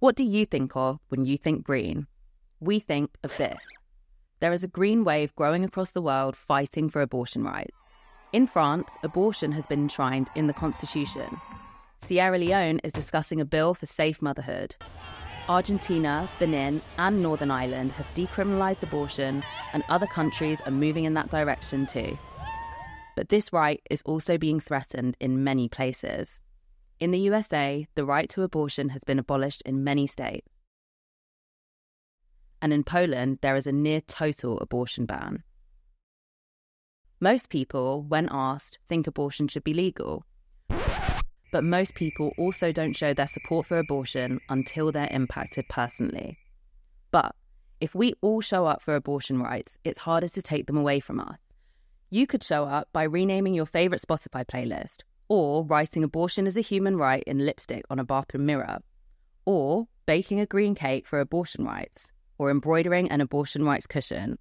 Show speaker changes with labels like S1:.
S1: What do you think of when you think green? We think of this. There is a green wave growing across the world fighting for abortion rights. In France, abortion has been enshrined in the constitution. Sierra Leone is discussing a bill for safe motherhood. Argentina, Benin, and Northern Ireland have decriminalised abortion, and other countries are moving in that direction too. But this right is also being threatened in many places. In the USA, the right to abortion has been abolished in many states. And in Poland, there is a near-total abortion ban. Most people, when asked, think abortion should be legal. But most people also don't show their support for abortion until they're impacted personally. But if we all show up for abortion rights, it's harder to take them away from us. You could show up by renaming your favourite Spotify playlist, or writing abortion is a human right in lipstick on a bathroom mirror, or baking a green cake for abortion rights, or embroidering an abortion rights cushion,